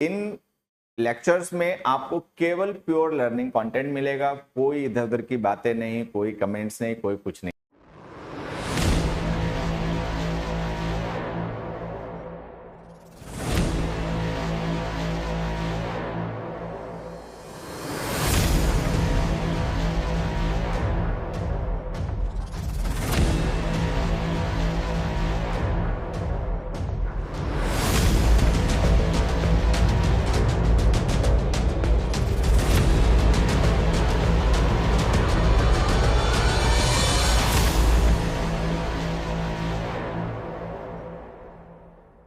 इन lectures में आपको केवल प्योर लर्निंग कंटेंट मिलेगा, कोई इधर उधर की बातें नहीं, कोई कमेंट्स नहीं, कोई कुछ नहीं।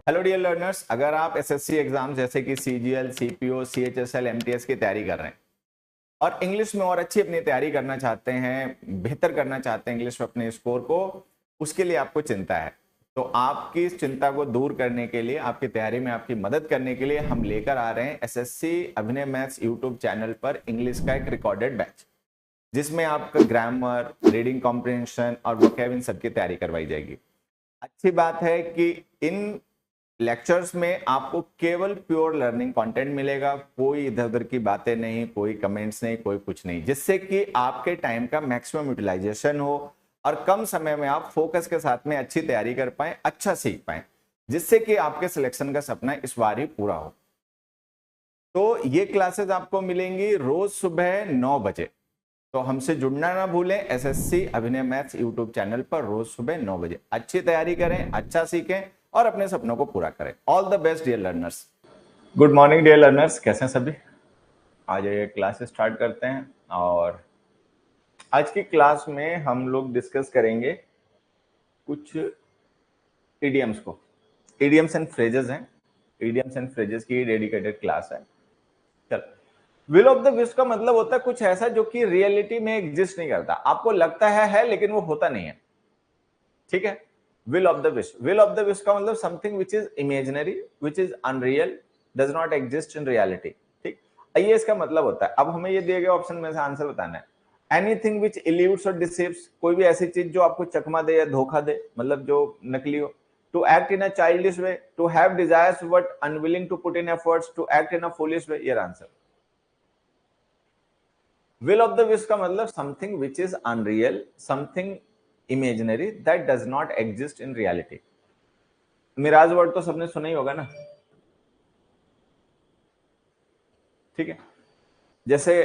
हेलो डियर लर्नर्स, अगर आप एसएससी एग्जाम जैसे कि सीजीएल, सीपीओ, सीएचएसएल, एमटीएस की तैयारी कर रहे हैं और इंग्लिश में और अच्छी अपनी तैयारी करना चाहते हैं, बेहतर करना चाहते हैं इंग्लिश में अपने स्कोर को, उसके लिए आपको चिंता है। तो आपकी इस चिंता को दूर करने के लिए, आपकी तैयारी में आपकी मदद करने के लिए हम लेकर आ रहे हैं एसएससी अभिनय मैथ्स यूट्यूब चैनल पर इंग्लिश का एक रिकॉर्डेड बैच, जिसमें आपका ग्रामर, रीडिंग कॉम्प्रिहेंशन और वोकैब इन सबकी तैयारी करवाई जाएगी। अच्छी बात है कि इन लेक्चर्स में आपको केवल प्योर लर्निंग कंटेंट मिलेगा, कोई इधर उधर की बातें नहीं, कोई कमेंट्स नहीं, कोई कुछ नहीं, जिससे कि आपके टाइम का मैक्सिमम यूटिलाइजेशन हो और कम समय में आप फोकस के साथ में अच्छी तैयारी कर पाए, अच्छा सीख पाए, जिससे कि आपके सिलेक्शन का सपना इस बार ही पूरा हो। तो ये क्लासेस आपको मिलेंगी रोज सुबह 9 बजे। तो हमसे जुड़ना ना भूलें, एसएससी अभिनय मैथ्स यूट्यूब चैनल पर रोज सुबह 9 बजे। अच्छी तैयारी करें, अच्छा सीखें और अपने सपनों को पूरा करें। All the best dear learners. Good morning dear learners, कैसे हैं सभी? आज ये क्लास स्टार्ट करते हैं और आज की क्लास में हम लोग डिस्कस करेंगे कुछ इडियम्स को। इडियम्स एंड फ्रेजेस हैं, इडियम्स एंड फ्रेजेस की डेडिकेटेड क्लास है। चल, विल ऑफ द विस्प का मतलब होता है कुछ ऐसा जो कि रियलिटी में एग्जिस्ट नहीं करता, आपको लगता है लेकिन वो होता नहीं है। ठीक है, will of the wisp. Will of the wisp का मतलब something which is imaginary, which is unreal, does not exist in reality. ठीक, ये इसका मतलब होता है। अब हमें ये दिए गए ऑप्शन में से आंसर बताना है। एनीथिंग विच इल्यूड्स और डिसीव्स, कोई भी ऐसी चीज जो आपको चकमा दे या धोखा दे, मतलब जो नकली हो। To act in a childish way, to have desires but unwilling to put in efforts, to act in a foolish way. ये answer. Will of the wisp का मतलब something which is unreal, something imaginary that does not exist in reality. Mirage word तो सबने सुना ही होगा ना। ठीक है, जैसे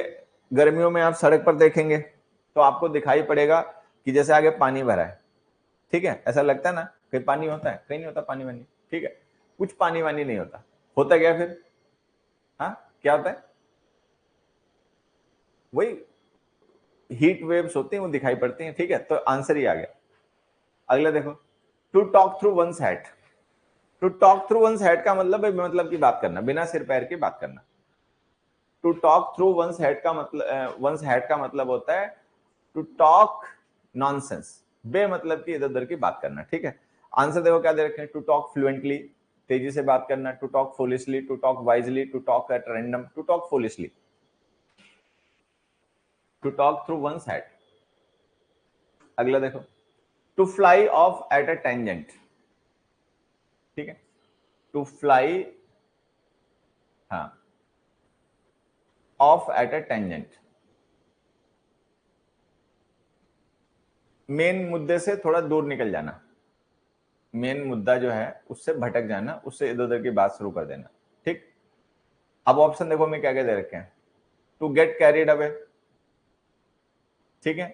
गर्मियों में आप सड़क पर देखेंगे तो आपको दिखाई पड़ेगा कि जैसे आगे पानी भरा है। ठीक है, ऐसा लगता है ना, कहीं पानी होता है, कहीं नहीं होता पानी वानी। ठीक है, कुछ पानी वानी नहीं होता। होता क्या फिर? हाँ, क्या होता है? वही हीट वेव्स होती हैं, वो दिखाई पड़ती हैं। ठीक है, तो आंसर ही आ गया। अगला देखो, to talk through one's head. To talk through one's head का मतलब की बात करना, बिना सिर पैर की बात करना। To talk through one's head का मतलब होता है टू टॉक नॉनसेंस, बेमतलब की इधर उधर की बात करना। ठीक है, आंसर देखो क्या दे रखे हैं। टू टॉक फ्लुएंटली, तेजी से बात करना। To talk foolishly, to talk wisely, to talk at random, to talk foolishly. To talk through one's head. अगला देखो, to fly off at a tangent. ठीक है, टू फ्लाई, हाँ, off at a tangent, main मुद्दे से थोड़ा दूर निकल जाना। मेन मुद्दा जो है उससे भटक जाना, उससे इधर उधर की बात शुरू कर देना। ठीक, अब ऑप्शन देखो मैं क्या क्या दे रखे हैं। To get carried away. ठीक है,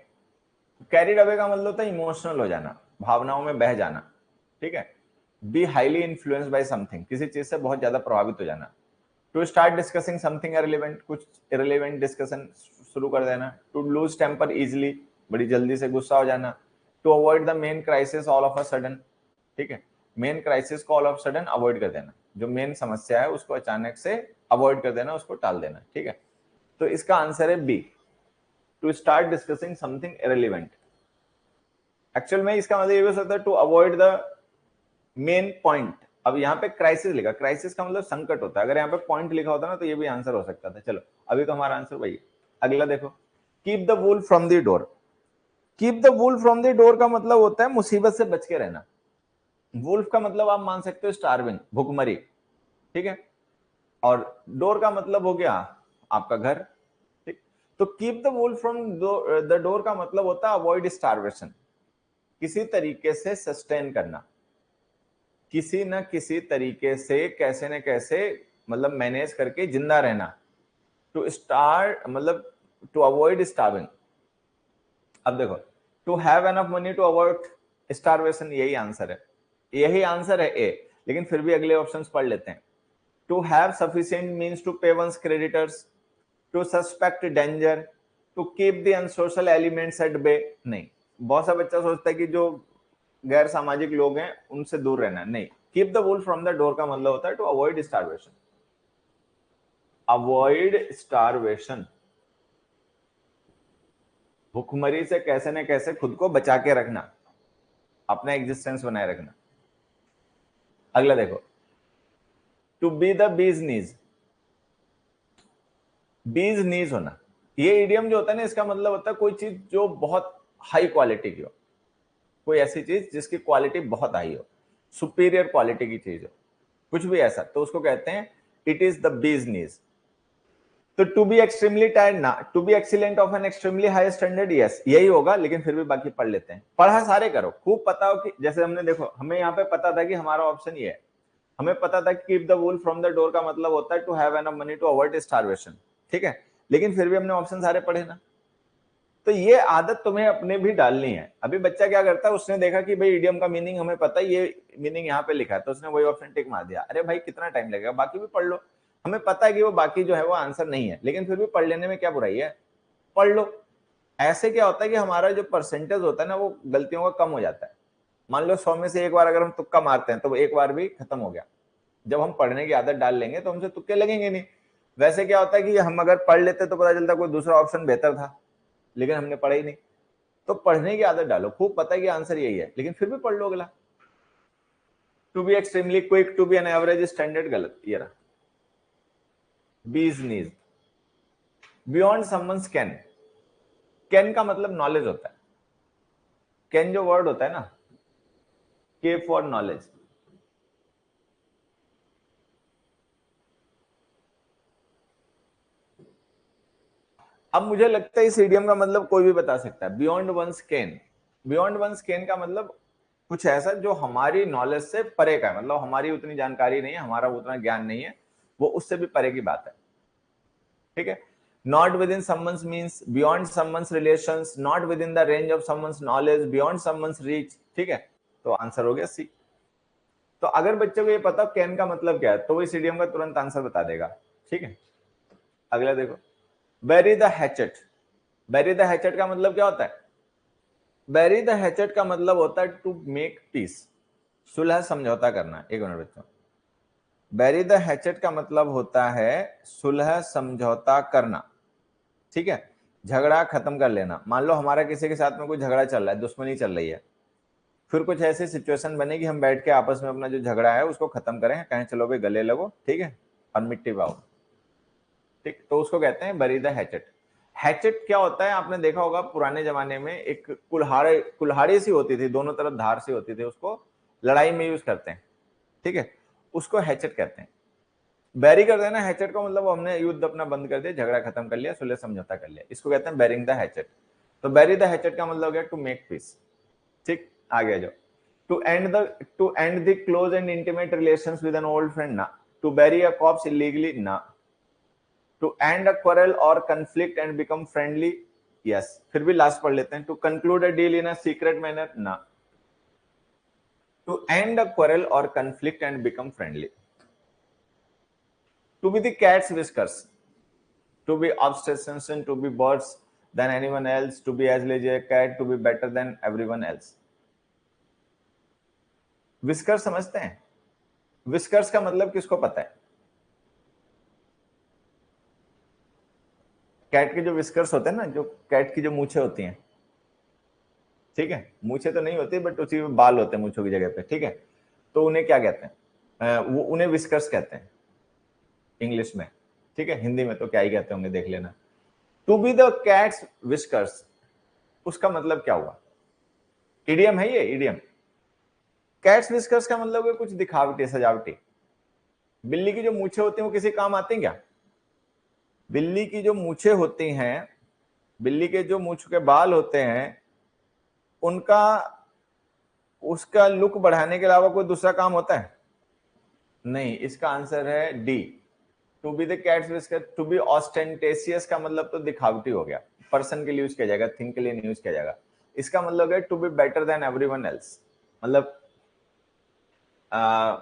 कैरिड अवे का मतलब होता है इमोशनल हो जाना, भावनाओं में बह जाना। ठीक है, be highly influenced by something, किसी चीज से बहुत ज्यादा प्रभावित हो जाना। To start discussing something irrelevant, कुछ इररिलेवेंट डिस्कशन शुरू कर देना। टू लूज टेम्पर इजिली, बड़ी जल्दी से गुस्सा हो जाना। To avoid the main crisis all of a sudden. ठीक है, मेन क्राइसिस को ऑल ऑफ सडन अवॉइड कर देना, जो मेन समस्या है उसको अचानक से अवॉइड कर देना, उसको टाल देना। ठीक है, तो इसका आंसर है B, to start discussing something irrelevant. Actual में इसका मतलब ये हो सकता है to avoid the main point. अब यहाँ पे क्राइसिस लिखा, क्राइसिस का मतलब संकट होता है, अगर यहाँ पे पॉइंट लिखा होता ना तो ये भी आंसर हो सकता था। चलो, अभी तो हमारा आंसर वही है। अगला देखो, keep the wool from the door. Keep the wool from the door का मतलब होता है मुसीबत से बच के रहना। वुल्फ का मतलब आप मान सकते हो स्टार्विंग, भुखमरी। ठीक है, और डोर का मतलब हो गया आपका घर, ठीक। तो keep the wolf from the door का मतलब होता है अवॉइड स्टारवेशन, किसी तरीके से सस्टेन करना, किसी न किसी तरीके से कैसे न कैसे मतलब मैनेज करके जिंदा रहना। टू स्टार मतलब टू अवॉइड स्टार्विंग। अब देखो, to have enough money to avoid starvation, यही आंसर है, यही आंसर है ए। लेकिन फिर भी अगले ऑप्शंस पढ़ लेते हैं। To have sufficient means to pay one's creditors, to suspect danger, to keep the unsocial elements at bay. नहीं, बहुत सा बच्चा सोचता है कि जो गैर सामाजिक लोग हैं उनसे दूर रहना, नहीं। Keep the wolf from the door का मतलब होता है to avoid starvation, avoid starvation, भुखमरी से कैसे न कैसे खुद को बचा के रखना, अपना एग्जिस्टेंस बनाए रखना। अगला देखो, टू बी द बीज नीज, बीज नीज होना, ये इडियम जो होता है ना, इसका मतलब होता है कोई चीज जो बहुत हाई क्वालिटी की हो, कोई ऐसी चीज जिसकी क्वालिटी बहुत हाई हो, सुपीरियर क्वालिटी की चीज हो, कुछ भी ऐसा, तो उसको कहते हैं it is the bee's knees. तो टू बी एक्सट्रीमली टायर्ड ना, to be excellent of an extremely high standard, yes यही होगा, लेकिन फिर भी बाकी पढ़ लेते हैं। पढ़ा सारे करो, खूब पता हो कि जैसे हमने देखो, हमें यहाँ पे पता था कि हमारा ऑप्शन ये है, हमें पता था कि keep the wolf from the door का मतलब होता है to have enough money to avoid starvation, ठीक है। लेकिन फिर भी हमने ऑप्शन सारे पढ़े ना। तो ये आदत तुम्हें अपने भी डालनी है। अभी बच्चा क्या करता है, उसने देखा कि भाई इडियम का मीनिंग हमें पता है, ये मीनिंग यहाँ पे लिखा है, तो उसने वही ऑप्शन टिक मार दिया। अरे भाई कितना टाइम लगेगा, बाकी भी पढ़ लो। हमें पता है कि वो बाकी जो है वो आंसर नहीं है, लेकिन फिर भी पढ़ लेने में क्या बुराई है, पढ़ लो। ऐसे क्या होता है कि हमारा जो परसेंटेज होता है ना, वो गलतियों का कम हो जाता है। मान लो 100 में से एक बार अगर हम तुक्का मारते हैं तो एक बार भी खत्म हो गया। जब हम पढ़ने की आदत डाल लेंगे तो हमसे तुक्के लगेंगे नहीं। वैसे क्या होता है कि हम अगर पढ़ लेते तो पता चलता कोई दूसरा ऑप्शन बेहतर था, लेकिन हमने पढ़ा ही नहीं। तो पढ़ने की आदत डालो, खूब पता है कि आंसर यही है, लेकिन फिर भी पढ़ लो अगला। To be extremely quick, to be an average standard, गलत, ये रहा bee's knees. Beyond someone's ken, ken का मतलब नॉलेज होता है। कैन जो वर्ड होता है ना, के फॉर नॉलेज। अब मुझे लगता है इस इडियम का मतलब कोई भी बता सकता है, beyond one's ken. Beyond one's ken का मतलब कुछ ऐसा जो हमारी नॉलेज से परे का है, मतलब हमारी उतनी जानकारी नहीं है, हमारा उतना ज्ञान नहीं है, वो उससे भी परे की बात है, ठीक है। Not with in someone's means beyond someone's relations, not with in the range of someone's knowledge, beyond someone's reach, ठीक है। तो आंसर हो गया सी। तो अगर बच्चे को ये पता कैन का मतलब क्या है, तो वो इस इडियम का तुरंत आंसर बता देगा, ठीक है। अगला देखो, bury the hatchet. Bury the hatchet का मतलब क्या होता है, बेरी द हैचेट का मतलब होता है टू मेक पीस, सुलह समझौता करना। एक मिनट बच्चों, बेरी द हैचेट का मतलब होता है सुलह समझौता करना, ठीक है। झगड़ा खत्म कर लेना। मान लो हमारा किसी के साथ में कोई झगड़ा चल रहा है, दुश्मनी चल रही है, फिर कुछ ऐसी सिचुएशन बने कि हम बैठ के आपस में अपना जो झगड़ा है उसको खत्म करें, कहें चलो भाई गले लगो, ठीक है, और मिट्टी पाओ, ठीक। तो उसको कहते हैं बरी द हैचेट। हैचेट क्या होता है, आपने देखा होगा पुराने जमाने में एक कुल्हाड़ी सी होती थी, दोनों तरफ धार सी होती थी, उसको लड़ाई में यूज करते हैं, ठीक है, उसको हैचेट कहते हैं। बैरी कर देना हैचेट का मतलब हमने युद्ध अपना बंद कर दिया, झगड़ा खत्म कर लिया, सुलह समझौता कर लिया, इसको कहते हैं बैरिंग द हैचेट। तो बैरी द हैचेट का मतलब हो गया टू मेक पीस, ठीक। आगे जाओ, to end the close and intimate relations with an old friend ना, to bury a corpse illegally ना, to end a quarrel or conflict and become friendly, yes. फिर भी लास्ट पढ़ लेते हैं, to conclude a deal in a secret manner ना, to end a quarrel or conflict and become friendly. To be the cat's whiskers, to be obsession, to be worse than anyone else, to be as lazy as a cat, to be better than everyone else। Whisker समझते हैं, whiskers का मतलब किसको पता है, cat के जो whiskers होते हैं ना, जो कैट की जो मूछें होती हैं, ठीक है, मूछें तो नहीं होती बट उसी में बाल होते हैं मूछों की जगह पे, ठीक है। तो उन्हें क्या कहते हैं, वो उन्हें विस्कर्स कहते हैं इंग्लिश में, ठीक है। हिंदी में तो क्या ही कहते होंगे, देख लेना। To be the cat's whiskers, उसका मतलब क्या हुआ, इडियम है ये, इडियम। कैट्स विस्कर्स का मतलब है कुछ दिखावटी, सजावटी, बिल्ली की जो मूछें होती हैं वो किसी काम आती हैं क्या? बिल्ली की जो मूछें होती हैं, बिल्ली के जो मूछ के बाल होते हैं, उनका उसका लुक बढ़ाने के अलावा कोई दूसरा काम होता है? नहीं। इसका आंसर है D, to be the cat's whisker. To be ostentatious का मतलब तो दिखावटी हो गया, पर्सन के लिए यूज किया जाएगा, थिंग के लिए नहीं यूज किया जाएगा। इसका मतलब है to be better than everyone else, मतलब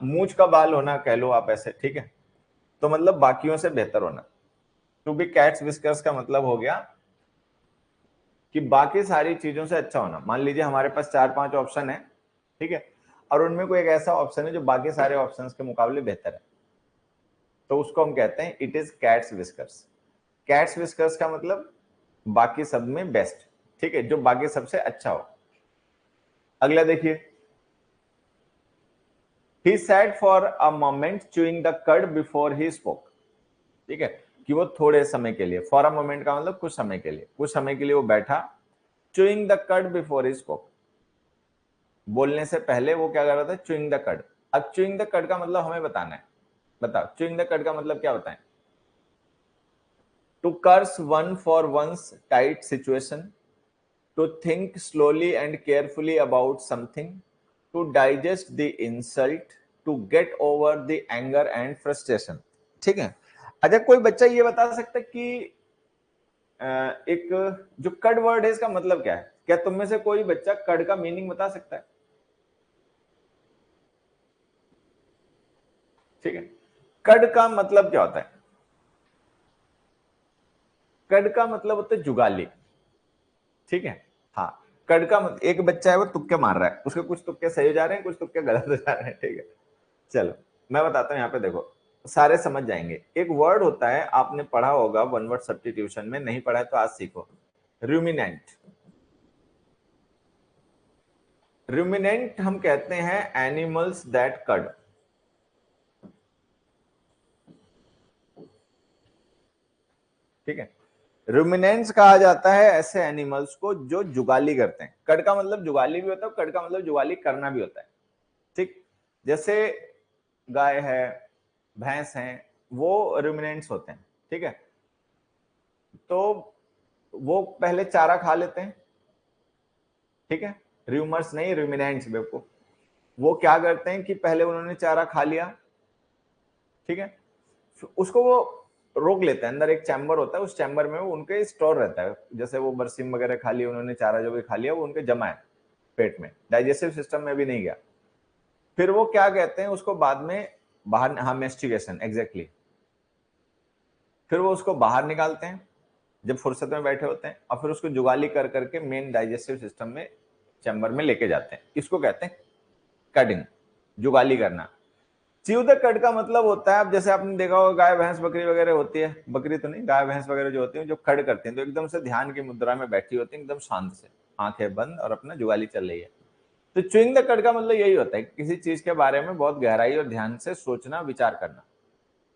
मूछ का बाल होना कह लो आप ऐसे, ठीक है, तो मतलब बाकियों से बेहतर होना। टू बी कैट्स विस्कर्स का मतलब हो गया कि बाकी सारी चीजों से अच्छा होना। मान लीजिए हमारे पास 4-5 ऑप्शन है, ठीक है, और उनमें कोई एक ऐसा ऑप्शन है जो बाकी सारे ऑप्शंस के मुकाबले बेहतर है, तो उसको हम कहते हैं it is cats whiskers. Cats whiskers का मतलब बाकी सब में बेस्ट, ठीक है, जो बाकी सबसे अच्छा हो। अगला देखिए, he sat for a moment chewing the cud before he spoke, ठीक है, कि वो थोड़े समय के लिए, फॉर अ मोमेंट का मतलब कुछ समय के लिए, कुछ समय के लिए वो बैठा, chewing the cud before he spoke, बोलने से पहले वो क्या कर रहा था, chewing the cud। अब chewing the cud का मतलब हमें बताना है, बताओ chewing the cud का मतलब क्या बताएं? To curse one for one's tight situation, to think slowly and carefully about something, to digest the insult, to get over the anger and frustration, ठीक है। अच्छा, कोई बच्चा ये बता सकता है कि एक जो कड वर्ड है इसका मतलब क्या है? क्या तुम में से कोई बच्चा कड का मीनिंग बता सकता है? ठीक है, कड का मतलब क्या होता है? कड का मतलब होता है जुगाली, ठीक है। हाँ, कड का मतलब, एक बच्चा है वो तुक्के मार रहा है, उसके कुछ तुक्के सही हो जा रहे हैं, कुछ तुक्के गलत हो जा रहे हैं, ठीक है। चलो मैं बताता हूं, यहाँ पे देखो, सारे समझ जाएंगे। एक वर्ड होता है, आपने पढ़ा होगा वन वर्ड सब्स्टिट्यूशन में, नहीं पढ़ा है तो आज सीखो, रूमिनेंट। रूमिनेंट हम कहते हैं एनिमल्स दैट कड, ठीक है। रूमिनेंट्स कहा जाता है ऐसे एनिमल्स को जो जुगाली करते हैं। कड का मतलब जुगाली भी होता है, कड का मतलब जुगाली करना भी होता है, ठीक। जैसे गाय है, भैंस है, वो रूमिनेंट्स होते हैं, ठीक है। तो वो पहले चारा खा लेते हैं, ठीक है, रूमर्स नहीं, रूमिनेंट्स बेवकूफ। वो क्या करते हैं कि पहले उन्होंने चारा खा लिया, ठीक है, उसको वो रोक लेते हैं, अंदर एक चैम्बर होता है, उस चैम्बर में वो उनके स्टोर रहता है। जैसे वो बरसीम वगैरह खा लिया उन्होंने, चारा जो भी खा लिया वो उनके जमा है पेट में, डाइजेस्टिव सिस्टम में भी नहीं गया। फिर वो क्या कहते हैं उसको बाद में बाहर, हाँ मेस्टिकेशन, एग्जैक्टली। फिर वो उसको बाहर निकालते हैं जब फुर्सत में बैठे होते हैं, और फिर उसको जुगाली कर करके मेन डाइजेस्टिव सिस्टम में, चैम्बर में लेके जाते हैं। इसको कहते हैं कडिंग, जुगाली करना। च्यू द कड का मतलब होता है, अब जैसे आपने देखा होगा गाय भैंस बकरी वगैरह होती है, बकरी तो नहीं, गाय भैंस वगैरह जो होती है, जो कड करती हैं तो एकदम से ध्यान की मुद्रा में बैठी होती है, एकदम शांत से, आंखें बंद, और अपना जुगाली चल रही है। तो च्यूइंग द कड का मतलब यही होता है, किसी चीज के बारे में बहुत गहराई और ध्यान से सोचना, विचार करना।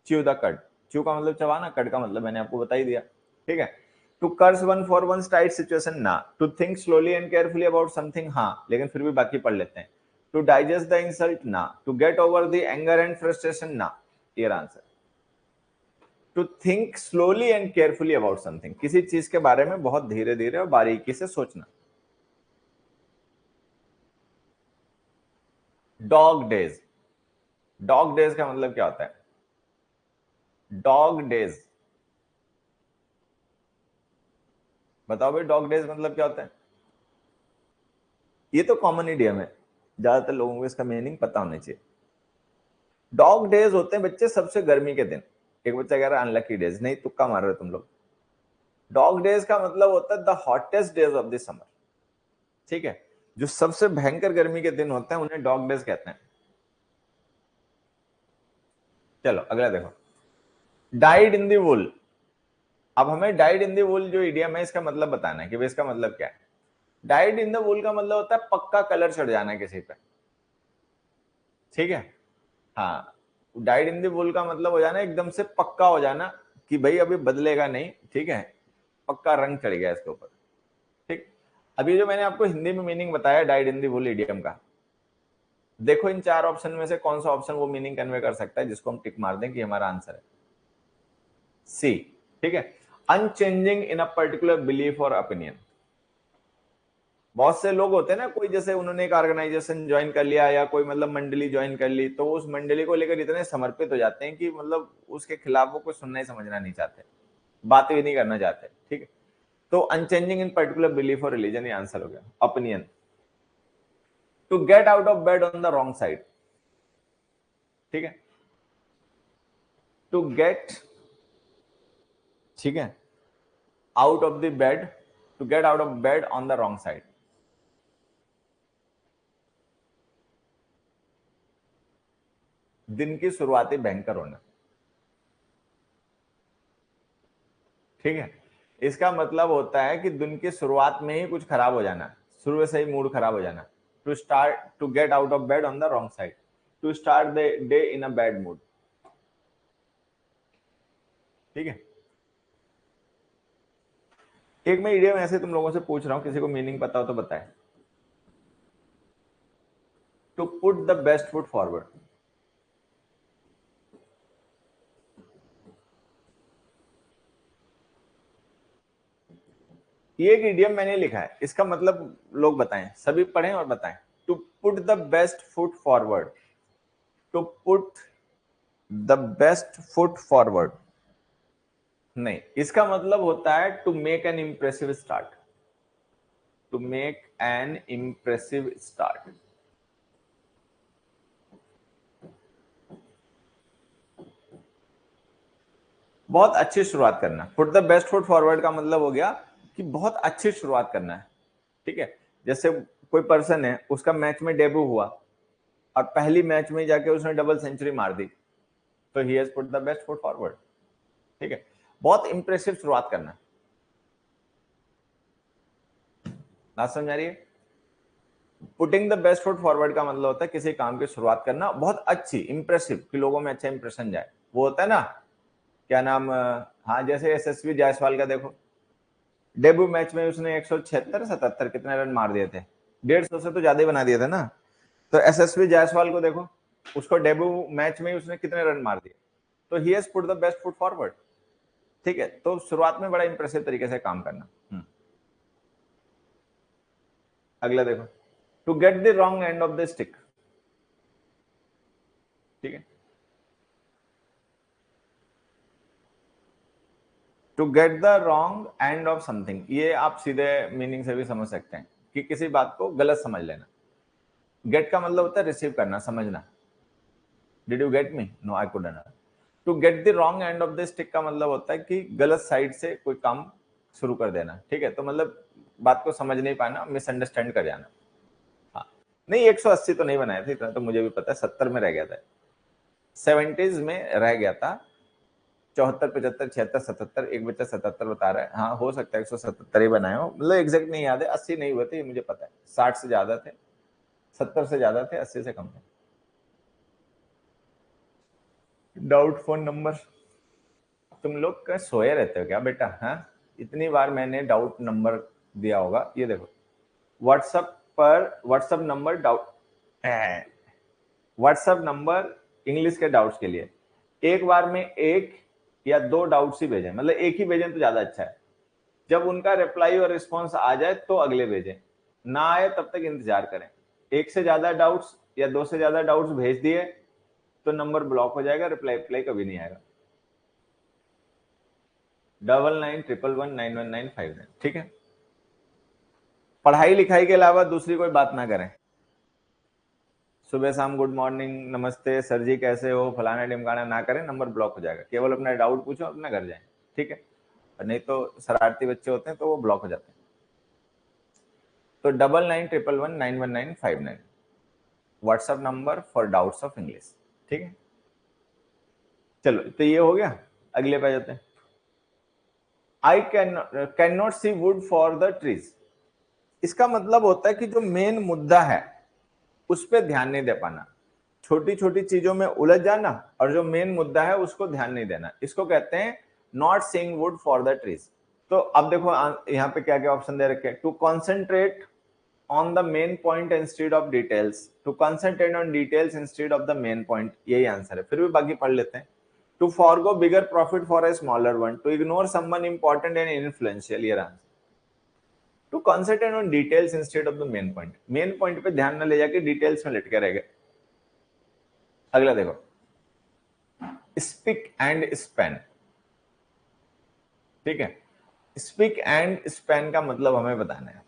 च्यू द कड, च्यू का मतलब चबाना, कड का मतलब मैंने आपको बता ही दिया, ठीक है। To curse one for one tight situation ना, to think slowly and carefully about something, हाँ, लेकिन फिर भी बाकी पढ़ लेते हैं। टू डाइजेस्ट द इंसल्ट ना, to get over the anger and frustration ना, ये answer. To think slowly and carefully about something, किसी चीज के बारे में बहुत धीरे धीरे और बारीकी से सोचना। डॉग डेज, डॉग डेज का मतलब क्या होता है? डॉग डेज, बताओ भाई, डॉग डेज मतलब क्या होता है? ये तो कॉमन इडियम है, ज्यादातर लोगों को इसका मीनिंग पता होना चाहिए। डॉग डेज होते हैं बच्चे सबसे गर्मी के दिन। एक बच्चा कह रहा है अनलकी डेज, नहीं तुक्का मार रहे हो तुम लोग। डॉग डेज का मतलब होता है the hottest days of the summer, ठीक है। जो सबसे भयंकर गर्मी के दिन होते हैं उन्हें डॉग डेज कहते हैं। चलो अगला देखो, डाइड इन द वुल। अब हमें डाइड इन द वुल जो इडियम है इसका मतलब बताना है कि भाई इसका मतलब क्या है। डाइड इन द वुल का मतलब होता है पक्का कलर चढ़ जाना किसी पे, ठीक है। हाँ, डाइड इन द वुल का मतलब हो जाना एकदम से पक्का हो जाना कि भाई अभी बदलेगा नहीं, ठीक है, पक्का रंग चढ़ गया इसके ऊपर, ठीक। अभी जो मैंने आपको हिंदी में मीनिंग बताया dyed in the wool idiom का, देखो इन चार ऑप्शन में से कौन सा ऑप्शन वो मीनिंग कन्वे कर सकता है जिसको हम टिक मार दें कि हमारा आंसर है सी। ठीक है, unchanging in a particular belief और ओपिनियन। बहुत से लोग होते हैं ना, कोई जैसे उन्होंने एक ऑर्गेनाइजेशन ज्वाइन कर लिया या कोई मतलब मंडली ज्वाइन कर ली, तो उस मंडली को लेकर इतने समर्पित हो जाते हैं कि मतलब उसके खिलाफ वो कुछ सुनना ही समझना नहीं चाहते, बात भी नहीं करना चाहते। ठीक है, तो अनचेंजिंग इन पर्टिकुलर बिलीफ और रिलीजन ये आंसर हो गया। Opinion, to get out of bed on the wrong side. ठीक है, टू गेट, ठीक है, out of the bed, to get out of bed on the wrong side. दिन की शुरुआती भयंकर होना। ठीक है, इसका मतलब होता है कि दिन की शुरुआत में ही कुछ खराब हो जाना, शुरू से ही मूड खराब हो जाना। To start, to get out of bed on the wrong side, to start the day in a bad mood. ठीक है, एक मैं इडियम ऐसे तुम लोगों से पूछ रहा हूं, किसी को मीनिंग पता हो तो बताए। To put the best foot forward. ये एक इडियम मैंने लिखा है, इसका मतलब लोग बताएं, सभी पढ़ें और बताएं। To put the best foot forward, to put the best foot forward नहीं, इसका मतलब होता है to make an impressive start, to make an impressive start. बहुत अच्छी शुरुआत करना। Put the best foot forward का मतलब हो गया कि बहुत अच्छी शुरुआत करना है। ठीक है, जैसे कोई पर्सन है, उसका मैच में डेब्यू हुआ और पहली मैच में जाके उसने डबल सेंचुरी मार दी, तो he has put the best foot forward. ठीक है, बहुत इंप्रेसिव शुरुआत करना। बात समझ आ रही है? Putting the best foot forward का मतलब होता है किसी काम की शुरुआत करना बहुत अच्छी, इंप्रेसिव, कि लोगों में अच्छा इंप्रेशन जाए। वो होता है ना, क्या नाम, हाँ, जैसे यशस्वी जायसवाल का देखो, डेब्यू मैच में उसने 176 77 कितने रन मार दिए थे, 150 से तो ज्यादा ही बना दिए थे ना। तो यशस्वी जायसवाल को देखो, उसको डेब्यू मैच में उसने कितने रन मार दिए, तो he has put the best foot forward. ठीक है, तो शुरुआत में बड़ा इंप्रेसिव तरीके से काम करना। अगला देखो, to get the wrong end of the stick. ठीक है, to get the wrong end of something, ये आप सीधे मीनिंग से भी समझ सकते हैं कि किसी बात को गलत समझ लेना। गेट का मतलब होता है रिसीव करना, समझना। Did you get me? No, I couldn't. To get the wrong end of the stick का मतलब होता है कि गलत साइड से कोई काम शुरू कर देना। ठीक है, तो मतलब बात को समझ नहीं पाना, मिसअंडरस्टैंड कर जाना। हाँ, नहीं 180 तो नहीं बनाए थे, इतना तो मुझे भी पता है, 70 में रह गया था, 70s में रह गया था। 74 75 76 77, एक बच्चा 77 बता रहा है, हाँ हो सकता है 177 ही बनाए हो, मतलब एग्जैक्ट नहीं याद है। 80 नहीं हुए थे ये मुझे पता है, 60 से ज्यादा थे, 70 से ज्यादा थे, 80 से कम थे। डाउट फोन नंबर, तुम लोग क्या सोए रहते हो क्या बेटा? हाँ, इतनी बार मैंने डाउट नंबर दिया होगा, ये देखो, व्हाट्सएप पर, WhatsApp number doubt, WhatsApp number English के डाउट्स के लिए एक बार में एक या दो डाउट्स ही भेजें, मतलब एक ही भेजें तो ज्यादा अच्छा है। जब उनका रिप्लाई और रिस्पॉन्स आ जाए तो अगले भेजें, ना आए तब तक इंतजार करें। एक से ज्यादा डाउट्स या दो से ज्यादा डाउट्स भेज दिए तो नंबर ब्लॉक हो जाएगा, रिप्लाई कभी नहीं आएगा। 9911191959। ठीक है, पढ़ाई लिखाई के अलावा दूसरी कोई बात ना करें। सुबह शाम गुड मॉर्निंग, नमस्ते सर जी कैसे हो, फलाना ढिमकाना ना करें, नंबर ब्लॉक हो जाएगा। केवल अपना डाउट पूछो, अपना घर जाए। ठीक है, और नहीं तो शरारती बच्चे होते हैं तो वो ब्लॉक हो जाते हैं। तो 9911191959 WhatsApp number for doubts of English. ठीक है, चलो तो ये हो गया, अगले पे जाते हैं। I can not see wood for the trees. इसका मतलब होता है कि जो मेन मुद्दा है उस पर ध्यान नहीं दे पाना, छोटी छोटी चीजों में उलझ जाना, और जो मेन मुद्दा है उसको ध्यान नहीं देना, इसको कहते हैं not seeing would for the trees. तो अब देखो यहाँ पे क्या क्या ऑप्शन दे रखे हैं। To concentrate on the main point instead of details, to concentrate on details instead of the main point, यही आंसर है। फिर भी बाकी पढ़ लेते हैं। To forgo bigger profit for a smaller one, to ignore someone important and influential, ये answer. To concentrate on details instead of the main point, main point पे ध्यान न ले जाके डिटेल्स में लटके रह गए। अगला देखो, स्पीक एंड स्पैन, ठीक है। स्पीक एंड स्पैन का मतलब हमें बताना है।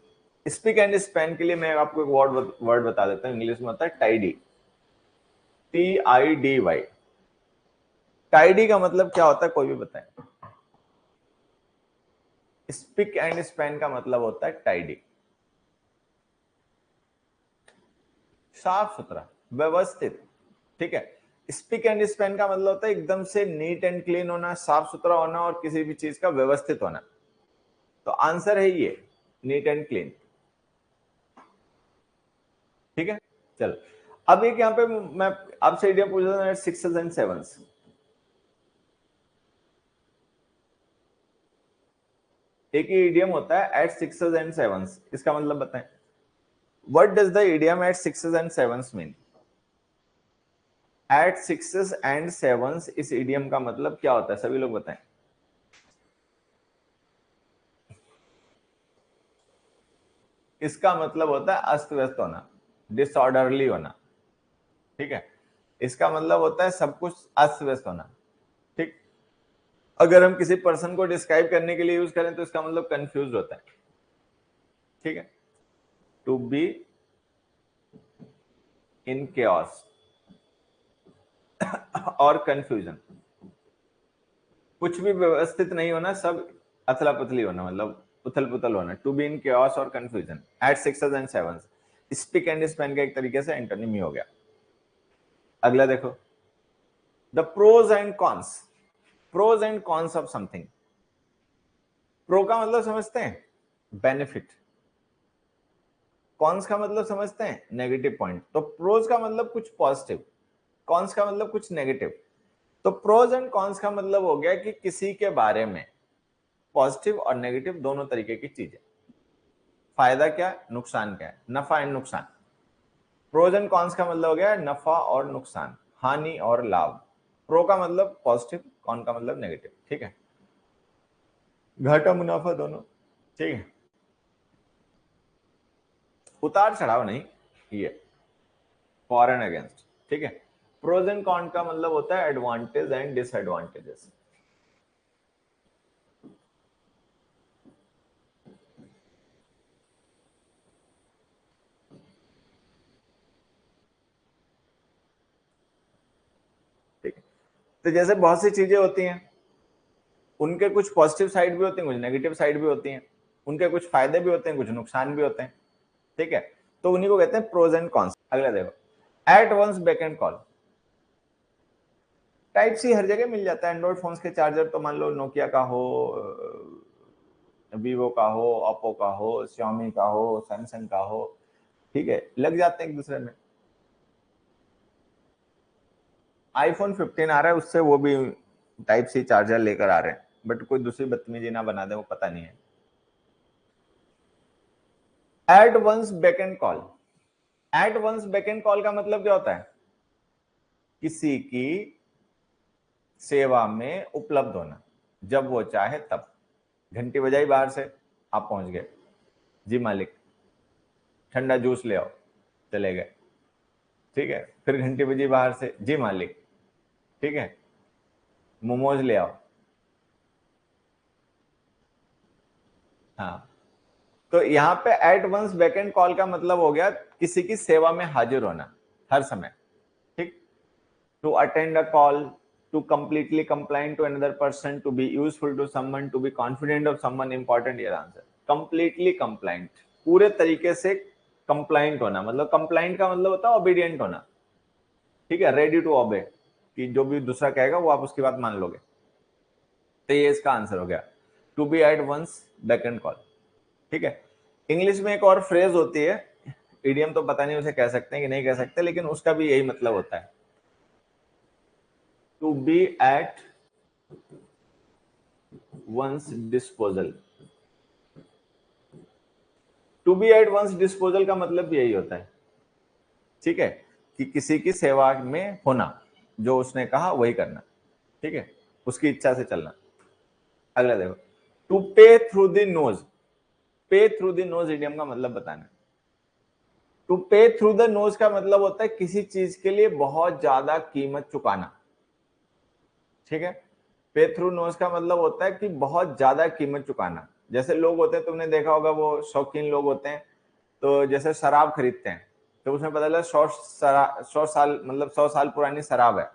स्पीक एंड स्पैन के लिए मैं आपको एक वर्ड बता देता हूं, इंग्लिश में होता है टाइडी, TIDY। टाइडी का मतलब क्या होता है, कोई भी बताए। स्पीक एंड स्पैन का मतलब होता है टाइडी, साफ सुथरा, व्यवस्थित, ठीक है। स्पीक एंड स्पैन का मतलब होता है एकदम से नीट एंड क्लीन होना, साफ सुथरा होना और किसी भी चीज का व्यवस्थित होना। तो आंसर है ये, नीट एंड क्लीन, ठीक है। चलो, अब एक यहां पे मैं आपसे आइडिया पूछ रहा हूं, सिक्सेस एंड सेवंस। एक ही इडियम होता है एट सिक्सेस एंड सेवंस, इसका मतलब बताएं। What does the idiom at sixes and sevens mean? At sixes and sevens, इस इडियम का मतलब क्या होता है, सभी लोग बताएं। इसका मतलब होता है अस्त व्यस्त होना, डिसऑर्डरली होना, ठीक है। इसका मतलब होता है सब कुछ अस्त व्यस्त होना, ठीक। अगर हम किसी पर्सन को डिस्क्राइब करने के लिए यूज करें तो इसका मतलब कंफ्यूज होता है, ठीक है। टू बी इन chaos और कंफ्यूजन, कुछ भी व्यवस्थित नहीं होना, सब अथला पथली होना, मतलब उथल पुथल होना। टू बी इन chaos और confusion at sixes and sevens, spick and span का एक तरीके से एंटोनिम ही हो गया। अगला देखो, the pros and cons, pros and cons of something. Pro का मतलब समझते हैं, बेनिफिट। कॉन्स का मतलब समझते हैं, नेगेटिव पॉइंट। तो प्रोज का मतलब कुछ पॉजिटिव, कॉन्स का मतलब कुछ नेगेटिव। तो प्रोज एंड कॉन्स का मतलब हो गया कि किसी के बारे में पॉजिटिव और नेगेटिव दोनों तरीके की चीजें, फायदा क्या, नुकसान क्या है, नफा एंड नुकसान। प्रोज एंड कॉन्स का मतलब हो गया नफा और नुकसान, हानि और लाभ। प्रो का मतलब पॉजिटिव, कॉन का मतलब नेगेटिव, ठीक है, घाटा मुनाफा दोनों, ठीक है। उतार चढ़ाव नहीं, ये फॉर एंड अगेंस्ट, ठीक है। प्रोज एंड कॉन का मतलब होता है एडवांटेज एंड डिसएडवांटेजेस। ठीक है, तो जैसे बहुत सी चीजें होती हैं, उनके कुछ पॉजिटिव साइड भी होते हैं, कुछ नेगेटिव साइड भी होती हैं, उनके कुछ फायदे भी होते हैं, कुछ नुकसान भी होते हैं, ठीक है। तो उन्हीं को कहते हैं प्रोज एंड कॉन्स। अगला देखो, at one's beck and call. Type C हर जगह मिल जाता है, एंड्रॉइड फोन्स के चार्जर तो मान लो नोकिया का हो, वीवो का हो, ओप्पो का हो, Xiaomi का हो, सैमसंग का हो, ठीक है, लग जाते हैं एक दूसरे में। आईफोन 15 आ रहा है, उससे वो भी टाइप सी चार्जर लेकर आ रहे हैं, बट कोई दूसरी बदतमीजी ना बना दे, वो पता नहीं है। At one's beck and call, at one's beck and call का मतलब क्या होता है, किसी की सेवा में उपलब्ध होना, जब वो चाहे तब। घंटी बजाई बाहर से, आप पहुंच गए, जी मालिक ठंडा जूस ले आओ, चले गए, ठीक है। फिर घंटी बजी बाहर से, जी मालिक, ठीक है, मोमोज ले आओ, हाँ। तो यहाँ पे at one's beck and call का मतलब हो गया किसी की सेवा में हाजिर होना हर समय, ठीक। To attend a call, to completely compliant to another person, to be useful to someone, to be confident of someone, important, ये आंसर। कंप्लीटली कंप्लाइंट, पूरे तरीके से कंप्लाइंट होना, मतलब कंप्लाइंट का मतलब होता है ओबीडियंट होना, ठीक है, रेडी टू ओबे, कि जो भी दूसरा कहेगा वो आप उसकी बात मान लोगे। तो ये इसका आंसर हो गया, to be at one's beck and call, ठीक है। इंग्लिश में एक और फ्रेज होती है, इडियम तो पता नहीं उसे कह सकते हैं कि नहीं कह सकते, लेकिन उसका भी यही मतलब होता है, to be at one's disposal. To to be at one's disposal का मतलब यही होता है, ठीक है, कि किसी की सेवा में होना, जो उसने कहा वही करना, ठीक है, उसकी इच्छा से चलना। अगला देखो, टू पे थ्रू द नोज, पे थ्रू द नोज इडियम का मतलब बताना। टू पे थ्रू द नोज का मतलब होता है किसी चीज के लिए बहुत ज्यादा कीमत चुकाना, ठीक है। पे थ्रू नोज का मतलब होता है कि बहुत ज्यादा कीमत चुकाना। जैसे लोग होते हैं, तुमने देखा होगा, वो शौकीन लोग होते हैं, तो जैसे शराब खरीदते हैं, तो उसमें पता चला 100 साल मतलब 100 साल पुरानी शराब है,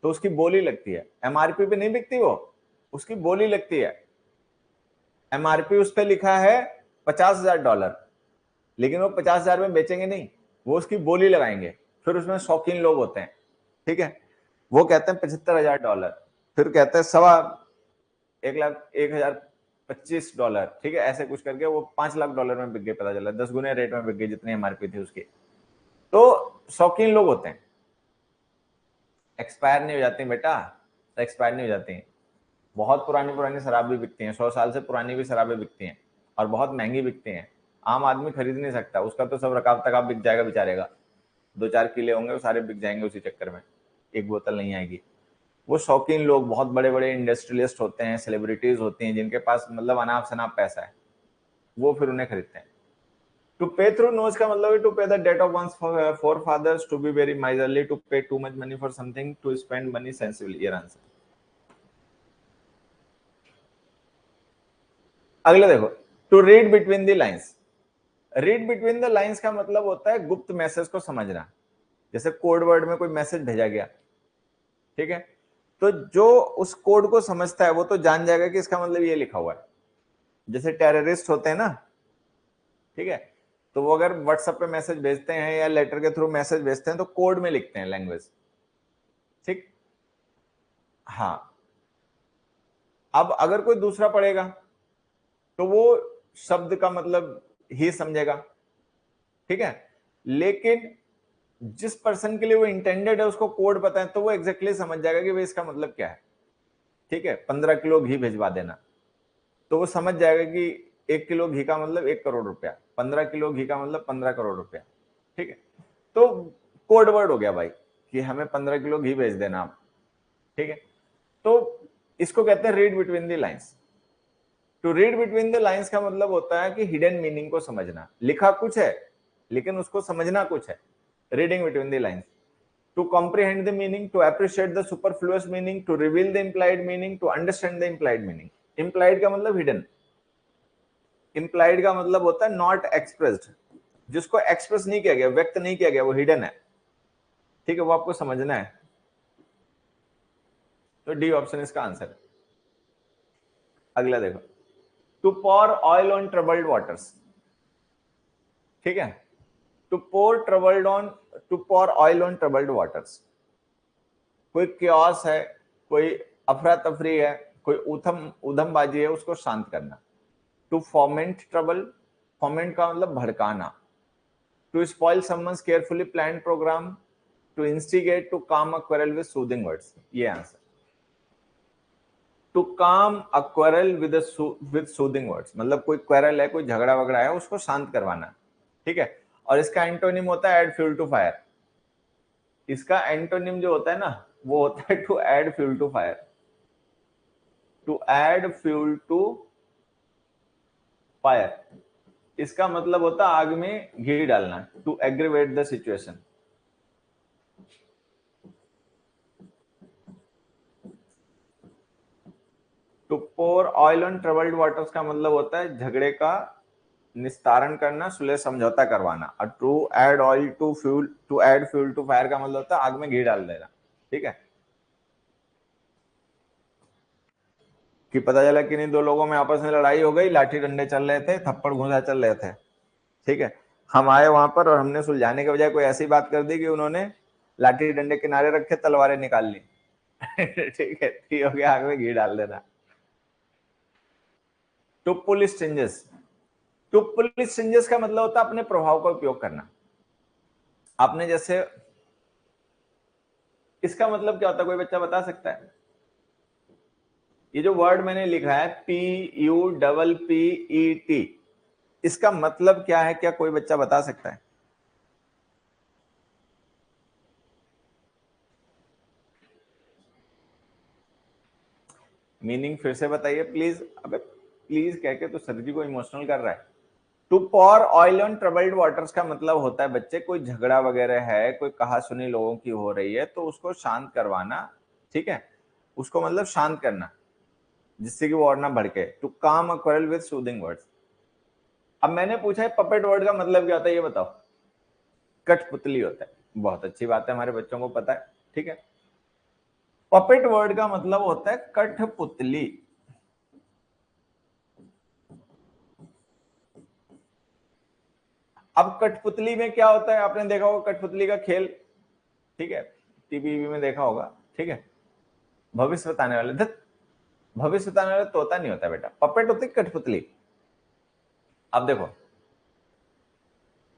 तो उसकी बोली लगती है, एमआरपी पे नहीं बिकती वो, उसकी बोली लगती है। एमआरपी उस पर लिखा है $50,000, लेकिन वो 50,000 में बेचेंगे नहीं, वो उसकी बोली लगाएंगे। फिर उसमें शौकीन लोग होते हैं, ठीक है, वो कहते हैं $75,000, फिर कहते हैं $1,01,25,000, ठीक है, ऐसे कुछ करके वो $5,00,000 में बिक गए, पता चला 10 गुने रेट में बिक गए जितनी एमआरपी थी उसकी। तो शौकीन लोग होते हैं। एक्सपायर नहीं हो जाती बेटा, एक्सपायर नहीं हो जाती। बहुत पुरानी पुरानी शराब भी बिकती हैं, 100 साल से पुरानी भी शराबें बिकती हैं, और बहुत महंगी बिकती हैं। आम आदमी खरीद नहीं सकता, उसका तो सब रकाब तक बिक जाएगा बेचारेगा, 2-4 किले होंगे वो सारे बिक जाएंगे उसी चक्कर में, एक बोतल नहीं आएगी। वो शौकीन लोग, बहुत बड़े बड़े इंडस्ट्रियलिस्ट होते हैं, सेलिब्रिटीज होती हैं, जिनके पास मतलब अनाप शनाप पैसा है, वो फिर उन्हें खरीदते हैं। टू पे थ्रू नोज का मतलब है to pay the debt of one's forefathers, to be very miserly, to pay too much money for something, to spend money sensibly. ये आंसर। अगला देखो, to read between the lines. Read between the lines का मतलब होता है गुप्त message को समझना। जैसे कोड वर्ड में कोई मैसेज भेजा गया, ठीक है, तो जो उस कोड को समझता है वो तो जान जाएगा कि इसका मतलब ये लिखा हुआ है। जैसे टेररिस्ट होते हैं ना, ठीक है, तो वो अगर व्हाट्सएप पे मैसेज भेजते हैं या लेटर के थ्रू मैसेज भेजते हैं तो कोड में लिखते हैं, लैंग्वेज, ठीक। हाँ, अब अगर कोई दूसरा पढ़ेगा तो वो शब्द का मतलब ही समझेगा, ठीक है, लेकिन जिस पर्सन के लिए वो इंटेंडेड है उसको कोड पता है, तो वो एग्जैक्टली समझ जाएगा कि भाई इसका मतलब क्या है, ठीक है। 15 किलो घी भिजवा देना, तो वो समझ जाएगा कि 1 किलो घी का मतलब 1 करोड़ रुपया, 15 किलो घी का मतलब 15 करोड़ रुपया, ठीक है। तो कोड वर्ड हो गया भाई कि हमें 15 किलो घी भेज देना आप, ठीक है। तो इसको कहते हैं read between the lines. To read between the lines का मतलब होता है कि हिडन मीनिंग को समझना। लिखा कुछ है लेकिन उसको समझना कुछ है, reading between the lines. To comprehend the meaning, to appreciate the superfluous meaning, to reveal the implied meaning, to understand the implied meaning. Implied का मतलब हिडन, इंप्लाइड का मतलब होता है नॉट एक्सप्रेस्ड, जिसको एक्सप्रेस नहीं किया गया, व्यक्त नहीं किया गया, वो हिडन है, ठीक है, वो आपको समझना है। तो डी ऑप्शन इसका आंसर है। अगला देखो, to pour oil on troubled waters, ठीक है, to pour troubled on, to pour oil on troubled waters. कोई क्योस है, कोई अफरा तफरी है, कोई उधमबाजी है, उसको शांत करना। टू फॉर्मेंट ट्रबल, फॉर्मेंट का मतलब भड़काना। To spoil someone's carefully planned programme, to instigate, to calm a quarrel with soothing words. ये answer. To calm a quarrel with soothing words मतलब कोई क्वेरल है, कोई झगड़ा वगड़ा है, उसको शांत करवाना, ठीक है। और इसका एंटोनिम होता है एड फ्यूल टू फायर। इसका एंटोनिम जो होता है ना, वो होता है to add fuel to fire. To add fuel to fire, इसका मतलब होता है आग में घी डालना, to aggravate the situation. To pour oil on troubled waters का मतलब होता है झगड़े का निस्तारण करना, सुलह समझौता करवाना। और to add oil to fuel, to add fuel to fire का मतलब होता है आग में घी डाल देना, ठीक है। कि पता चला कि नहीं, दो लोगों में आपस में लड़ाई हो गई, लाठी डंडे चल रहे थे, थप्पड़ घूंसा चल रहे थे, ठीक है। हम आए वहां पर और हमने सुलझाने के बजाय कोई ऐसी बात कर दी कि उन्होंने लाठी डंडे किनारे रखे, तलवारें निकाल ली। ठीक है, हो गया आग में घी डाल देना। टू पुल स्ट्रिंजेस, टू पुल स्ट्रिंजेस का मतलब होता है अपने प्रभाव का उपयोग करना। आपने जैसे, इसका मतलब क्या होता है, कोई बच्चा बता सकता है? ये जो वर्ड मैंने लिखा है PUPPET, इसका मतलब क्या है? क्या कोई बच्चा बता सकता है? मीनिंग फिर से बताइए प्लीज। अबे प्लीज कह के तो सर जी को इमोशनल कर रहा है। To pour oil on troubled waters का मतलब होता है बच्चे, कोई झगड़ा वगैरह है, कोई कहासुनी लोगों की हो रही है, तो उसको शांत करवाना। ठीक है, उसको मतलब शांत करना, जिससे कि वो और ना भड़के। To calm a quarrel with soothing words. अब मैंने पूछा है पपेट वर्ड का मतलब क्या होता है, ये बताओ। कठपुतली होता है। बहुत अच्छी बात है, हमारे बच्चों को पता है। ठीक है, पपेट वर्ड का मतलब होता है कठपुतली। अब कठपुतली में क्या होता है? आपने देखा होगा कठपुतली का खेल। ठीक है, टीवी में देखा होगा। ठीक है, भविष्य बताने वाले, भविष्य बताने वाला तोता नहीं होता बेटा, पपेट होती कठपुतली। अब देखो,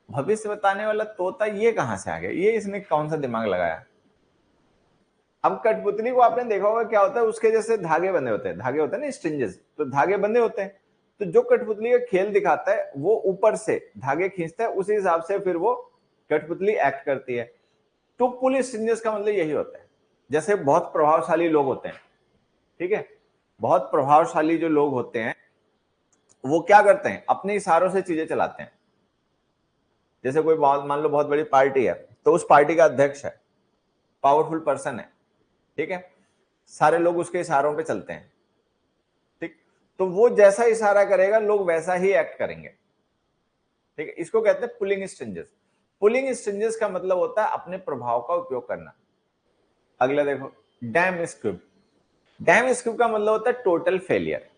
भविष्य बताने वाला तोता ये कहां से आ गया? ये इसने कौन सा दिमाग लगाया? अब कठपुतली को आपने देखा होगा क्या होता है, उसके जैसे धागे बंधे होते हैं, धागे होते हैं ना, स्ट्रिंजेस, तो धागे बंधे होते हैं। तो जो कठपुतली का खेल दिखाता है वो ऊपर से धागे खींचता है, उसी हिसाब से फिर वो कठपुतली एक्ट करती है। टू पुल स्ट्रिंजेस का मतलब यही होता है। जैसे बहुत प्रभावशाली लोग होते हैं, ठीक है, बहुत प्रभावशाली जो लोग होते हैं वो क्या करते हैं? अपने इशारों से चीजें चलाते हैं। जैसे कोई मान लो बहुत बड़ी पार्टी है, तो उस पार्टी का अध्यक्ष है, पावरफुल पर्सन है। ठीक है, सारे लोग उसके इशारों पे चलते हैं। ठीक, तो वो जैसा इशारा करेगा लोग वैसा ही एक्ट करेंगे। ठीक है, इसको कहते हैं पुलिंग स्ट्रिंजेस। पुलिंग स्ट्रिंजेस का मतलब होता है अपने प्रभाव का उपयोग करना। अगला देखो, डैम स्क्विब। डैम स्क्विब का मतलब होता है टोटल फेलियर।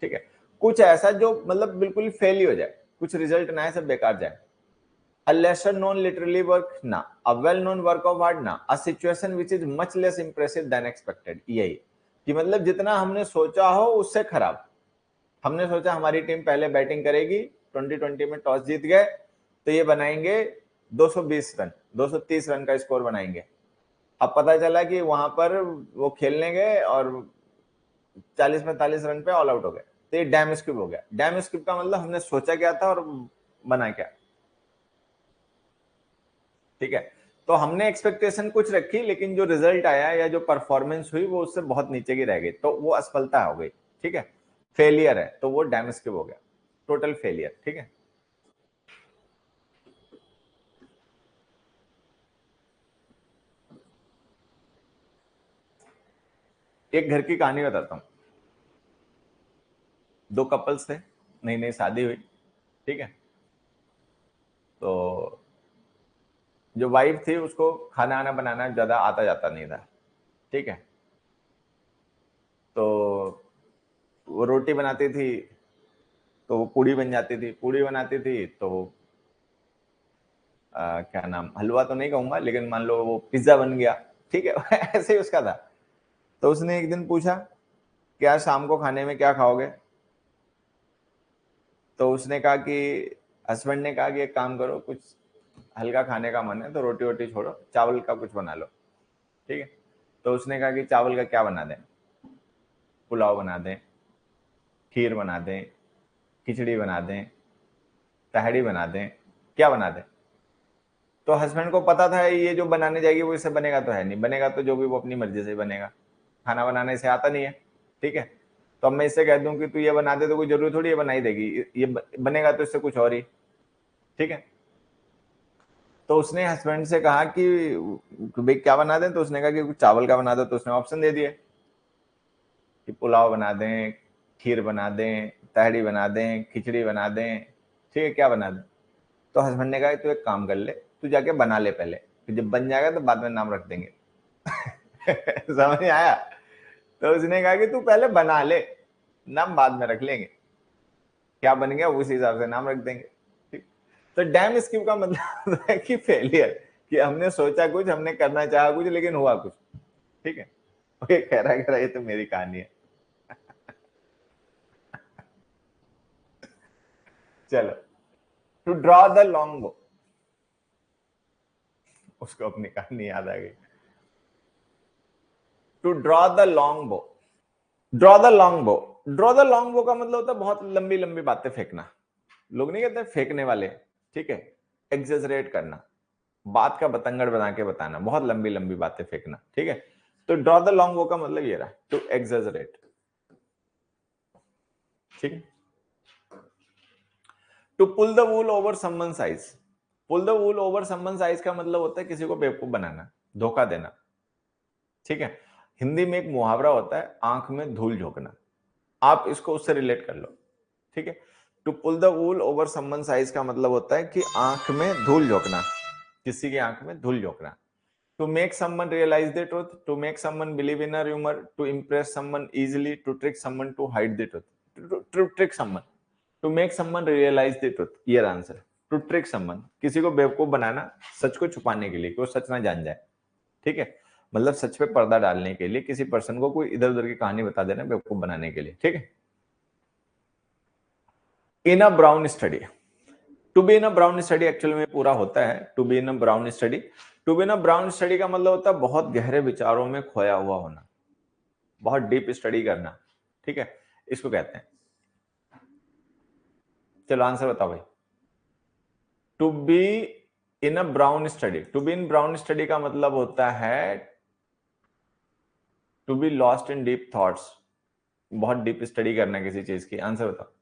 ठीक है, कुछ ऐसा जो मतलब बिल्कुल फेल ही हो जाए, कुछ रिजल्ट ना आए, सब बेकार जाए। A lesser known literally work ना, a well known work of art ना, a situation which is much less impressive than expected। यही कि मतलब जितना हमने सोचा हो उससे खराब। हमने सोचा हमारी टीम पहले बैटिंग करेगी, 2020 में टॉस जीत गए, तो ये बनाएंगे 220 रन, 230 रन का स्कोर बनाएंगे। अब पता चला कि वहां पर वो खेलने गए और 40-45 रन पे ऑल आउट हो गए, तो ये डैम स्क्विब हो गया। डैम स्क्विब का मतलब हमने सोचा क्या था और बना क्या। ठीक है, तो हमने एक्सपेक्टेशन कुछ रखी, लेकिन जो रिजल्ट आया या जो परफॉर्मेंस हुई वो उससे बहुत नीचे की रह गई, तो वो असफलता हो गई। ठीक है, फेलियर है, तो वो डैमेज हो गया, टोटल फेलियर। ठीक है, एक घर की कहानी बताता हूं। दो कपल्स थे, नई नई शादी हुई। ठीक है, तो जो वाइफ थी उसको खाना आना बनाना ज्यादा आता जाता नहीं था। ठीक है, तो वो रोटी बनाती थी तो वो पूड़ी बन जाती थी, पूड़ी बनाती थी तो क्या नाम, हलवा तो नहीं कहूंगा, लेकिन मान लो वो पिज्जा बन गया। ठीक है ऐसे ही उसका था। तो उसने एक दिन पूछा क्या शाम को खाने में क्या खाओगे? तो उसने कहा कि, हस्बैंड ने कहा कि एक काम करो, कुछ हल्का खाने का मन है तो रोटी वोटी छोड़ो, चावल का कुछ बना लो। ठीक है, तो उसने कहा कि चावल का क्या बना दें? पुलाव बना दें, खीर बना दें, खिचड़ी बना दें, तहड़ी बना दें, क्या बना दें? तो हस्बैंड को पता था ये जो बनाने जाएगी वो इससे बनेगा तो है नहीं, बनेगा तो जो भी वो अपनी मर्जी से बनेगा, खाना बनाने से आता नहीं है। ठीक है, तो अब मैं इससे कह दूं कि तू ये बना दे, तो कोई जरूरी थोड़ी ये बनाई देगी, ये बनेगा तो इससे कुछ और ही। ठीक है, तो उसने हस्बैंड से कहा कि भाई क्या बना दें? तो उसने कहा कि कुछ चावल का बना दो। तो उसने ऑप्शन दे दिए कि पुलाव बना दें, खीर बना दें, तहड़ी बना दें, खिचड़ी बना दें। ठीक है, क्या बना दें? तो हस्बैंड ने कहा तू एक काम कर ले, तू जाके बना ले पहले, फिर जब बन जाएगा तो बाद में नाम रख देंगे समझ आया? तो उसने कहा कि तू पहले बना ले, नाम बाद में रख लेंगे, क्या बन गया उस हिसाब से नाम रख देंगे। ठीक, तो डैम स्किप का मतलब है कि फेलियर, कि हमने सोचा कुछ, हमने करना चाहा कुछ, लेकिन हुआ कुछ। ठीक है, ओके, कह रहा ये तो मेरी कहानी है चलो, टू ड्रॉ द लॉन्ग बो। उसको अपनी कहानी याद आ गई। टू ड्रॉ द लॉन्ग बो। ड्रॉ द लॉन्ग बो, ड्रॉ द लॉन्ग बो का मतलब होता है बहुत लंबी लंबी बातें फेंकना। लोग नहीं कहते फेंकने वाले, ठीक है, एग्जेजरेट करना, बात का बतंगड़ बना के बताना, बहुत लंबी लंबी बातें फेंकना, ठीक है। तो ड्रॉ द लॉन्ग वो का मतलब ये रहा, टू एग्जेजरेट, ठीक है। To pull the wool over someone's eyes, pull the wool over someone's eyes का मतलब होता है किसी को बेवकूफ बनाना, धोखा देना, ठीक है। हिंदी में एक मुहावरा होता है आंख में धूल झोंकना, आप इसको उससे रिलेट कर लो, ठीक है। To pull the wool over someone's eyes का मतलब होता है कि आंख में धूल झोंकना, किसी की आंख में धूल झोंकना। To make someone realise the truth, to make someone believe in a rumour, to impress someone easily, to trick someone, to hide the truth, to trick someone, to make someone realise the truth, ये answer. To trick someone, किसी को बेवकूफ बनाना, सच को छुपाने के लिए, कि वो सच ना जान जाए, ठीक है, मतलब सच पे पर्दा डालने के लिए, किसी पर्सन को कोई इधर उधर की कहानी बता देना बेवकूफ बनाने के लिए, ठीक है। In a brown study, to be in a brown study actually में पूरा होता है to be in a brown study. To be in a brown study का मतलब होता है बहुत गहरे विचारों में खोया हुआ होना, बहुत डीप स्टडी करना, ठीक है, इसको कहते हैं। चलो आंसर बताओ भाई। To be in a brown study, to be in brown study का मतलब होता है to be lost in deep thoughts, बहुत डीप स्टडी करना किसी चीज की। आंसर बताओ।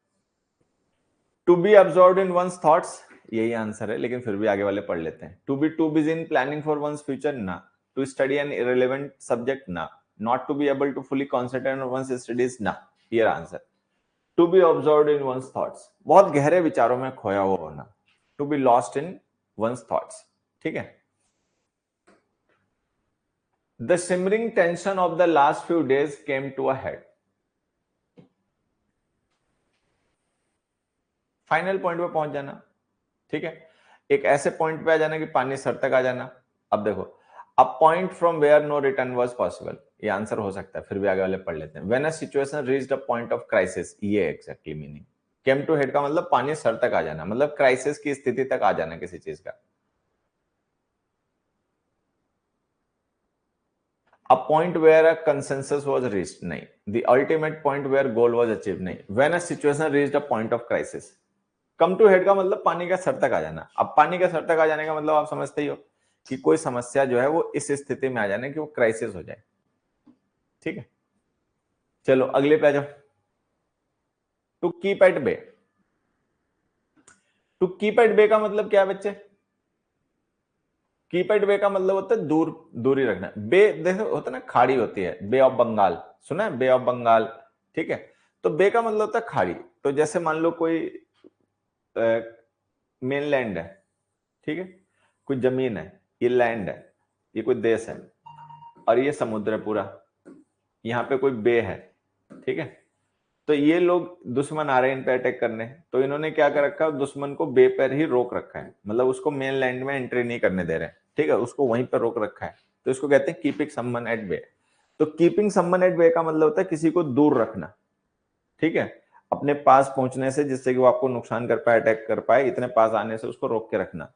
To be absorbed in one's thoughts, यही आंसर है, लेकिन फिर भी आगे वाले पढ़ लेते हैं। To be too busy in planning for one's future, ना। To study an irrelevant subject, ना। Not to be able to fully concentrate on one's studies, ना। ये answer. To be observed in one's thoughts, बहुत गहरे विचारों में खोया हुआ होना, to be lost in one's thoughts, ठीक है। The simmering tension of the last few days came to a head, final point पे पहुंच जाना, ठीक है, एक ऐसे पॉइंट पे आ जाना कि पानी सर तक आ जाना। अब देखो, a point from where no return was possible, ये आंसर हो सकता है, फिर भी आगे वाले पढ़ लेते हैं। When a situation reached a point of crisis, ये exactly meaning. Came to head का मतलब पानी सर तक आ जाना, मतलब क्राइसिस की स्थिति तक आ जाना किसी चीज का। A point where a consensus was reached, नहीं। The ultimate point where goal was achieved, नहीं। When a situation reached a point of crisis. Come to head का मतलब पानी का सर तक आ जाना। अब पानी का सर तक आ जाने का मतलब आप समझते ही हो कि कोई समस्या जो है वो इस स्थिति में आ जाने कि वो क्राइसिस हो जाए, ठीक है। चलो अगले पे आ जाओ। To keep at bay, to keep at bay का मतलब क्या है बच्चे? कीप एट बे का मतलब होता है दूर, दूरी रखना। बे देखो होता है ना, खाड़ी होती है, बे ऑफ बंगाल, सुना है, बे ऑफ बंगाल, ठीक है। तो बे का मतलब होता है खाड़ी। तो जैसे मान लो कोई मेनलैंड है, ठीक है, कोई जमीन है, ये लैंड है, ये कोई देश है, और ये समुद्र है पूरा, यहाँ पे कोई बे है, ठीक है। तो ये लोग दुश्मन आ रहे हैं इन पे अटैक करने, तो इन्होंने क्या कर रखा है, दुश्मन को बे पर ही रोक रखा है, मतलब उसको मेन लैंड में एंट्री नहीं करने दे रहे हैं, ठीक है, उसको वहीं पर रोक रखा है। तो इसको कहते हैं कीपिंग समवन एट बे। तो कीपिंग समवन एट बे का मतलब होता है किसी को दूर रखना, ठीक है, अपने पास पहुंचने से, जिससे कि वो आपको नुकसान कर पाए, अटैक कर पाए, इतने पास आने से उसको रोक के रखना।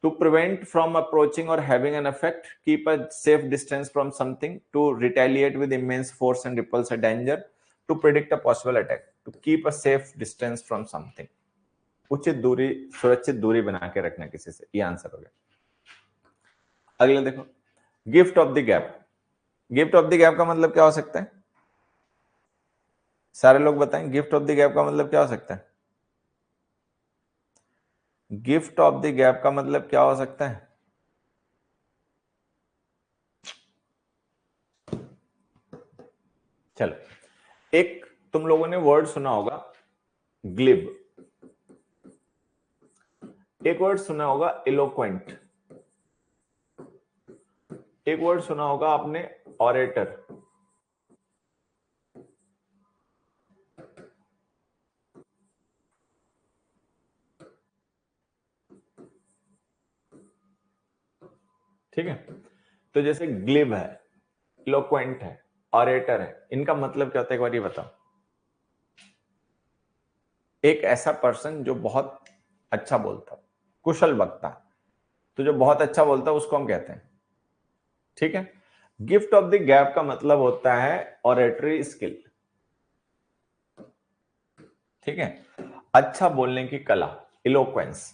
To prevent from approaching or having an effect, keep a safe distance from something, to retaliate with immense force and repulse a danger, to predict a possible attack, to keep a safe distance from something, उचित दूरी, सुरक्षित दूरी बना के रखना किसी से, ये आंसर हो गया। अगला देखो, gift of the gap. Gift of the gap का मतलब क्या हो सकता है? सारे लोग बताएं, गिफ्ट ऑफ द गैप का मतलब क्या हो सकता है? गिफ्ट ऑफ द गैप का मतलब क्या हो सकता है? चलो, एक तुम लोगों ने वर्ड सुना होगा ग्लिब, एक वर्ड सुना होगा इलोक्वेंट, एक वर्ड सुना होगा आपने ऑरेटर, ठीक है। तो जैसे ग्लिब है, इलोक्वेंट है, ऑरेटर है, इनका मतलब क्या होता है, एक बार ये बताओ। एक ऐसा पर्सन जो बहुत अच्छा बोलता, कुशल वक्ता, तो जो बहुत अच्छा बोलता है उसको हम कहते हैं, ठीक है। गिफ्ट ऑफ द गैप का मतलब होता है ऑरेटरी स्किल, ठीक है। अच्छा बोलने की कला, इलोक्वेंस,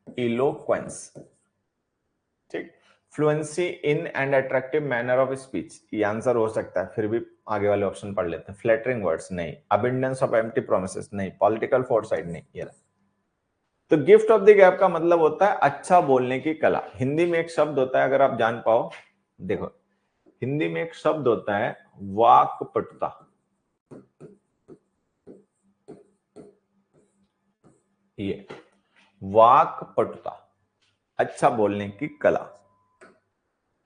इलोक्वेंस, ठीक। Fluency in and attractive manner of speech, ये आंसर हो सकता है, फिर भी आगे वाले ऑप्शन पढ़ लेते हैं। फ्लैटरिंग वर्ड्स नहीं, अबंडेंस ऑफ एम्प्टी प्रोमिसेस नहीं, पॉलिटिकल फोरसाइट नहीं, ये रहा। तो गिफ्ट ऑफ द गैप का मतलब होता है अच्छा बोलने की कला। हिंदी में एक शब्द होता है, अगर आप जान पाओ, देखो हिंदी में एक शब्द होता है वाक्पटुता, ये वाक्पटुता, अच्छा बोलने की कला।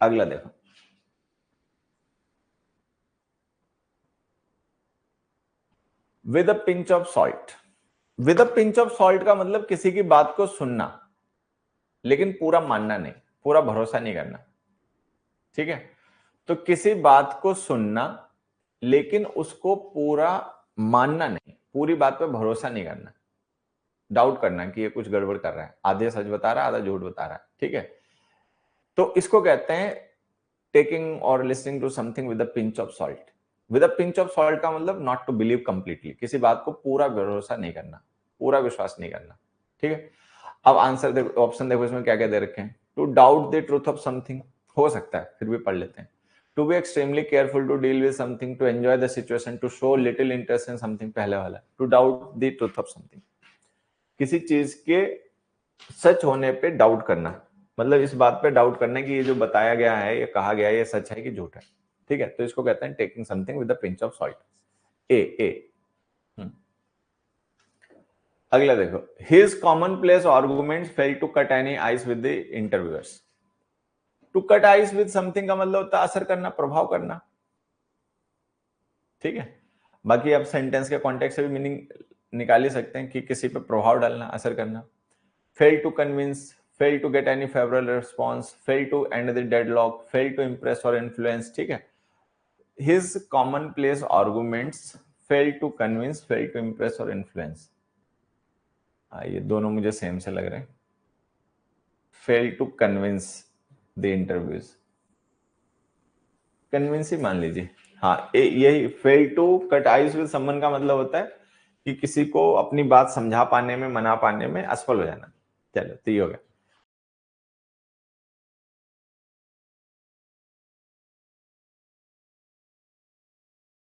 अगला देखो, with a pinch of salt. With a pinch of salt का मतलब किसी की बात को सुनना, लेकिन पूरा मानना नहीं, पूरा भरोसा नहीं करना, ठीक है। तो किसी बात को सुनना लेकिन उसको पूरा मानना नहीं, पूरी बात पे भरोसा नहीं करना, डाउट करना कि ये कुछ गड़बड़ कर रहा है, आधे सच बता रहा है आधा झूठ बता रहा है, ठीक है। तो इसको कहते हैं टेकिंग और listening to something with a pinch of salt. With a pinch of salt का मतलब नॉट टू बिलीव कंप्लीटली, किसी बात को पूरा भरोसा नहीं करना, पूरा विश्वास नहीं करना, ठीक है। अब आंसर देखो, ऑप्शन देखो इसमें क्या क्या दे रखे हैं। To doubt the truth of something, हो सकता है, फिर भी पढ़ लेते हैं। To be extremely careful to deal with something, to enjoy the situation, to show little interest in something, पहले वाला। To doubt the truth of something, किसी चीज के सच होने पे डाउट करना, मतलब इस बात पे डाउट करना कि ये जो बताया गया है, ये कहा गया है, ये सच है कि झूठ है, ठीक है। तो इसको कहते हैं taking something with a pinch of salt. A. अगला देखो, his commonplace arguments fail to cut any ice with the interviewers. To cut ice with something का मतलब होता है असर करना, प्रभाव करना, ठीक है। बाकी आप सेंटेंस के कॉन्टेक्स्ट से भी मीनिंग निकाल ही सकते हैं कि किसी पे प्रभाव डालना, असर करना। fail to convince, fail to get any favorable response, fail to end the deadlock, fail to impress or influence, ठीक है। his commonplace arguments fail to convince, fail to impress or influence, ये दोनों मुझे सेम से लग रहे हैं। fail to convince the interviews, convince ही मान लीजिए। हाँ, यही fail to cut ice with someone का मतलब होता है कि किसी को अपनी बात समझा पाने में, मना पाने में असफल हो जाना। चलो, तो ये हो गया।